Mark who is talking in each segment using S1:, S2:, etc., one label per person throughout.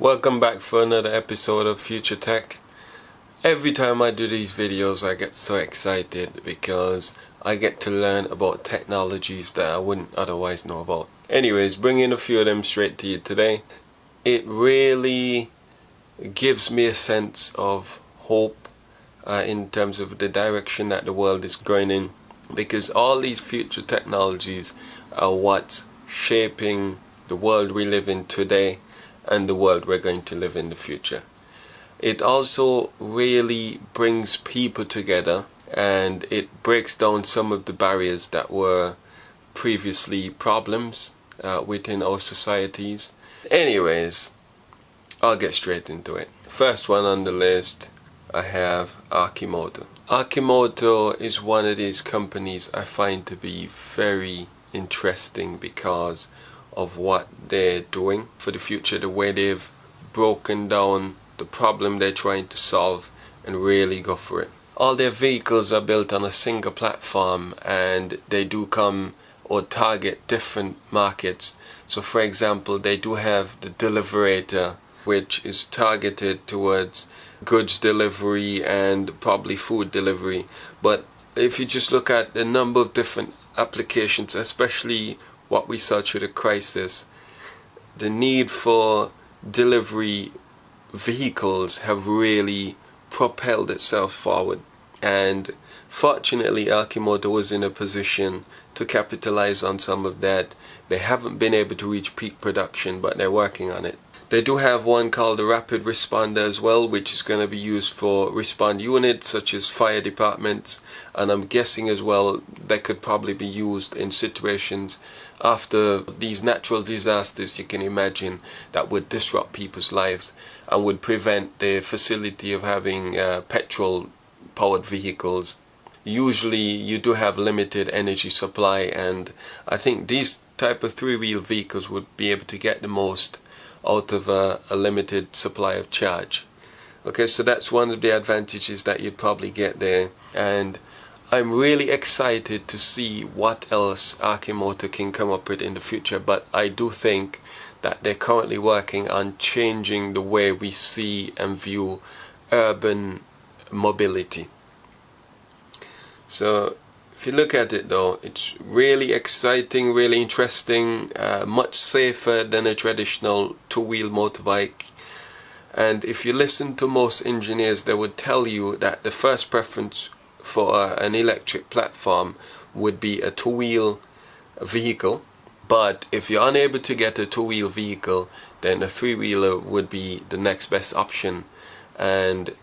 S1: Welcome back for another episode of Future Tech. Every time I do these videos I get so excited because I get to learn about technologies that I wouldn't otherwise know about. Anyways, bringing a few of them straight to you today. It really gives me a sense of hope in terms of the direction that the world is going in, because all these future technologies are what's shaping the world we live in today and the world we're going to live in the future. It also really brings people together, and it breaks down some of the barriers that were previously problems within our societies. Anyways, I'll get straight into it. First one on the list, I have Archimoto. Archimoto is one of these companies I find to be very interesting because of what they're doing for the future, the way they've broken down the problem they're trying to solve and really go for it. All their vehicles are built on a single platform, and they do come or target different markets. So for example, they do have the Deliverator, which is targeted towards goods delivery and probably food delivery. But if you just look at the number of different applications, especially what we saw through the crisis, the need for delivery vehicles have really propelled itself forward. And fortunately, Archimoto was in a position to capitalize on some of that. They haven't been able to reach peak production, but they're working on it. They do have one called the Rapid Responder as well, which is going to be used for response units such as fire departments, and I'm guessing as well that could probably be used in situations after these natural disasters, you can imagine, that would disrupt people's lives and would prevent the facility of having petrol powered vehicles. Usually you do have limited energy supply, and I think these type of three-wheel vehicles would be able to get the most out of a limited supply of charge. Okay, so that's one of the advantages that you'd probably get there, and I'm really excited to see what else Archimoto can come up with in the future. But I do think that they're currently working on changing the way we see and view urban mobility. So if you look at it though, it's really exciting, really interesting, much safer than a traditional two-wheel motorbike. And if you listen to most engineers, they would tell you that the first preference for an electric platform would be a two-wheel vehicle. But if you're unable to get a two-wheel vehicle, then a three-wheeler would be the next best option. And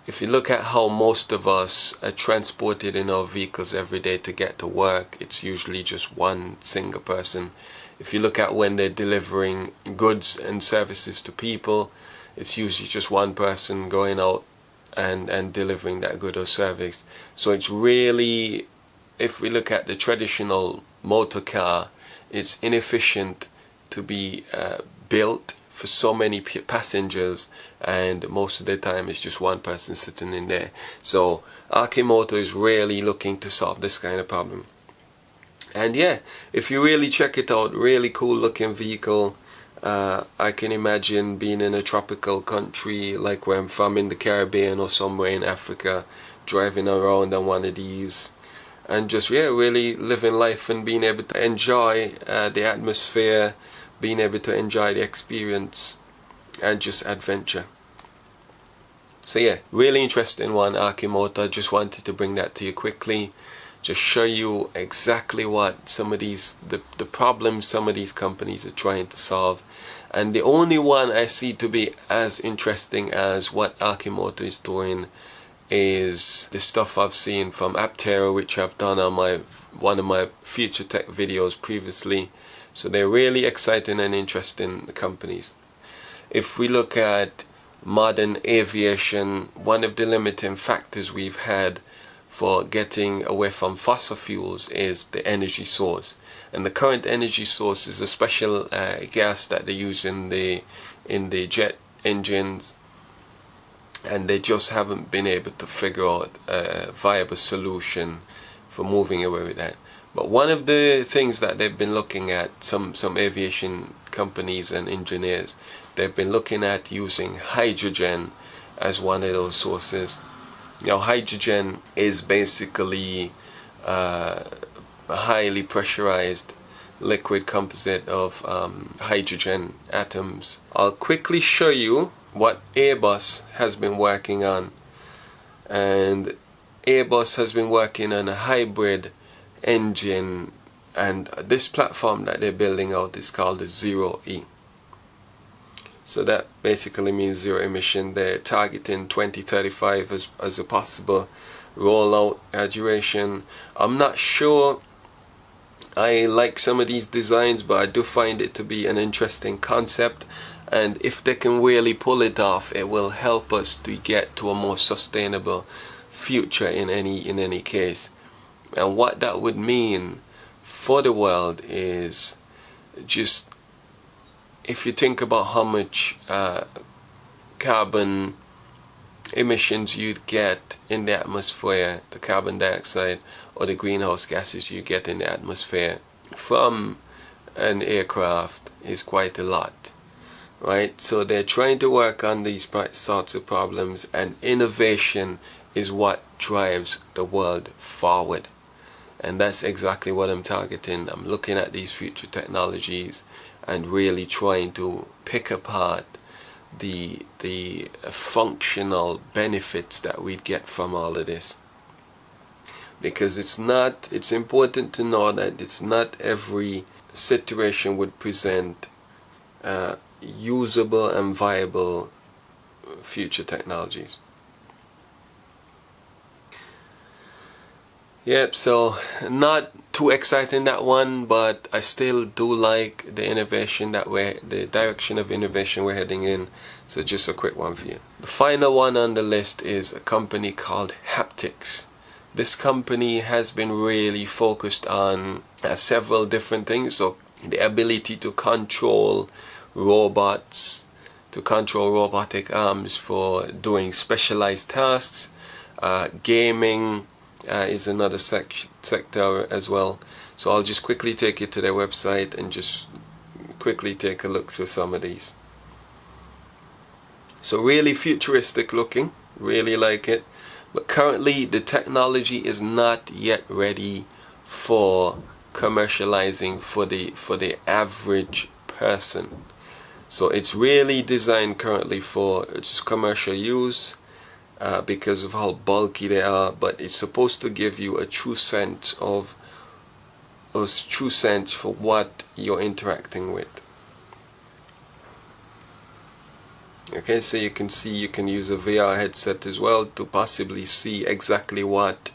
S1: if you look at how most of us are transported in our vehicles every day to get to work, it's usually just one single person. If you look at when they're delivering goods and services to people, it's usually just one person going out and delivering that good or service. So it's really, if we look at the traditional motor car, it's inefficient to be built for so many passengers, and most of the time it's just one person sitting in there. So Archimoto is really looking to solve this kind of problem. And yeah, if you really check it out, really cool looking vehicle. I can imagine being in a tropical country like where I'm from, in the Caribbean or somewhere in Africa, driving around on one of these and just really living life and being able to enjoy the atmosphere, being able to enjoy the experience and just adventure. So yeah, really interesting one, Archimoto. I just wanted to bring that to you quickly, just show you exactly what some of these the problems some of these companies are trying to solve. And the only one I see to be as interesting as what Archimoto is doing is the stuff I've seen from Aptera, which I've done on one of my Future Tech videos previously. So they're really exciting and interesting companies. If we look at modern aviation, one of the limiting factors we've had for getting away from fossil fuels is the energy source. And the current energy source is a special gas that they use in the jet engines, and they just haven't been able to figure out a viable solution for moving away with that. But one of the things that they've been looking at, some aviation companies and engineers, they've been looking at using hydrogen as one of those sources. Now, hydrogen is basically a highly pressurized liquid composite of hydrogen atoms. I'll quickly show you what Airbus has been working on. And Airbus has been working on a hybrid engine, and this platform that they're building out is called the Zero E. So that basically means zero emission. They're targeting 2035 as a possible rollout duration. I'm not sure I like some of these designs, but I do find it to be an interesting concept, and if they can really pull it off, it will help us to get to a more sustainable future in any case. And what that would mean for the world is, just if you think about how much carbon emissions you'd get in the atmosphere, the carbon dioxide or the greenhouse gases you get in the atmosphere from an aircraft, is quite a lot, right? So they're trying to work on these sorts of problems, and innovation is what drives the world forward. And that's exactly what I'm targeting. I'm looking at these future technologies and really trying to pick apart the functional benefits that we'd get from all of this. Because it's important to know that it's not every situation would present usable and viable future technologies. Yep, so not too exciting, that one, but I still do like the innovation the direction of innovation we're heading in. So just a quick one for you. The final one on the list is a company called Haptics. This company has been really focused on several different things. So the ability to control robots, to control robotic arms for doing specialized tasks. Gaming is another sector as well. So I'll just quickly take you to their website and just quickly take a look through some of these. So really futuristic looking, really like it. But currently the technology is not yet ready for commercializing for the average person. So it's really designed currently for just commercial use because of how bulky they are, but it's supposed to give you a true sense for what you're interacting with. Okay, so you can see you can use a VR headset as well to possibly see exactly what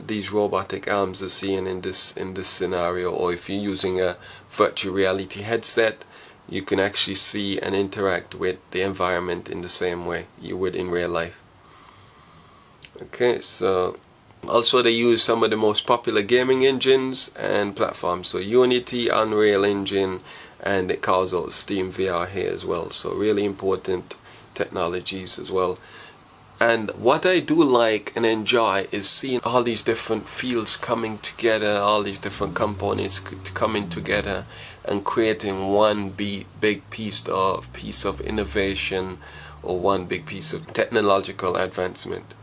S1: these robotic arms are seeing in this scenario. Or if you're using a virtual reality headset, you can actually see and interact with the environment in the same way you would in real life. Okay, so also they use some of the most popular gaming engines and platforms. So Unity, Unreal Engine, and it calls out Steam VR here as well. So really important technologies as well. And what I do like and enjoy is seeing all these different fields coming together, all these different components coming together and creating one big piece of innovation, or one big piece of technological advancement.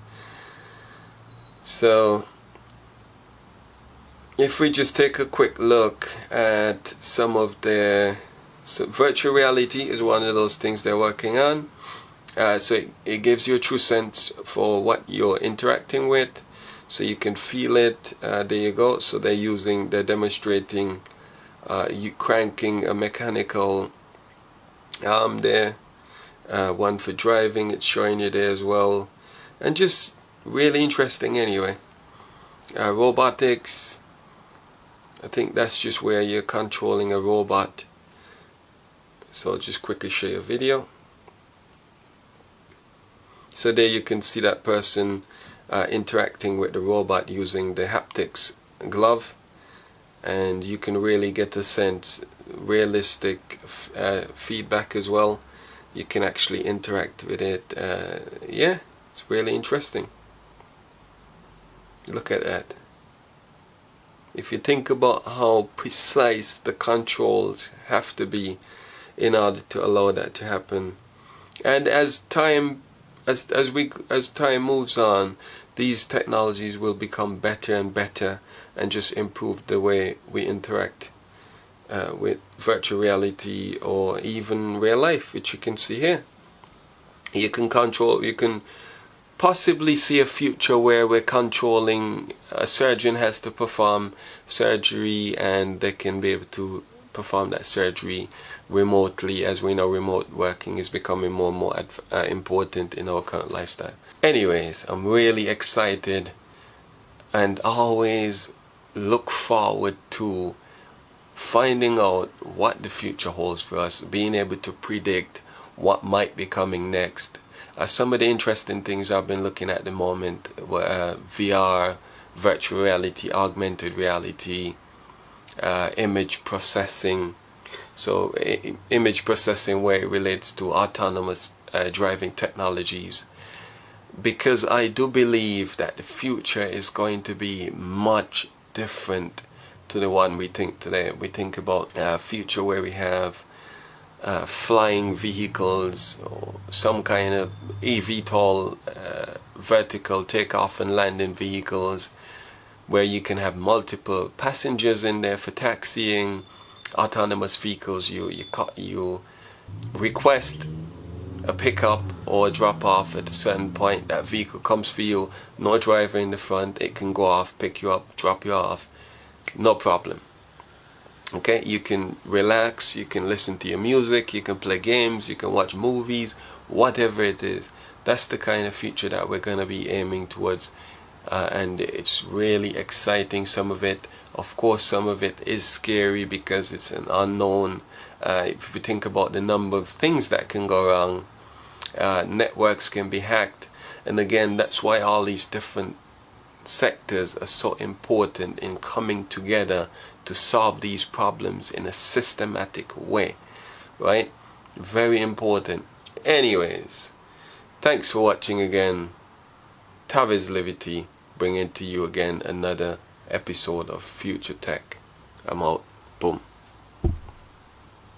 S1: So if we just take a quick look at some of virtual reality is one of those things they're working on. So it gives you a true sense for what you're interacting with, so you can feel it. There you go. So they're demonstrating you cranking a mechanical arm there, one for driving, it's showing you there as well, and just really interesting anyway. Robotics, I think that's just where you're controlling a robot. So I'll just quickly show you a video. So there you can see that person interacting with the robot using the Haptics glove, and you can really get a sense, realistic feedback as well. You can actually interact with it. Yeah, it's really interesting. Look at that. If you think about how precise the controls have to be in order to allow that to happen, and as time moves on, these technologies will become better and better and just improve the way we interact with virtual reality or even real life, which you can see here. You can possibly see a future where we're controlling, a surgeon has to perform surgery and they can be able to perform that surgery remotely. As we know, remote working is becoming more and more important in our current lifestyle. Anyways, I'm really excited and always look forward to finding out what the future holds for us, being able to predict what might be coming next. Some of the interesting things I've been looking at the moment were VR, virtual reality, augmented reality, image processing. So image processing where it relates to autonomous driving technologies, because I do believe that the future is going to be much different to the one we think today. We think about a future where we have flying vehicles or some kind of eVTOL, vertical takeoff and landing vehicles, where you can have multiple passengers in there for taxiing. Autonomous vehicles, you request a pickup or drop off at a certain point, that vehicle comes for you, no driver in the front, it can go off, pick you up, drop you off, no problem. Okay, you can relax, you can listen to your music, you can play games, you can watch movies, whatever it is. That's the kind of future that we're going to be aiming towards, and it's really exciting. Some of it, of course, some of it is scary because it's an unknown. If we think about the number of things that can go wrong, networks can be hacked, and again, that's why all these different sectors are so important in coming together to solve these problems in a systematic way, right? Very important. Anyways, thanks for watching again. Taviz Livity, bringing to you again another episode of Future Tech. I'm out. Boom.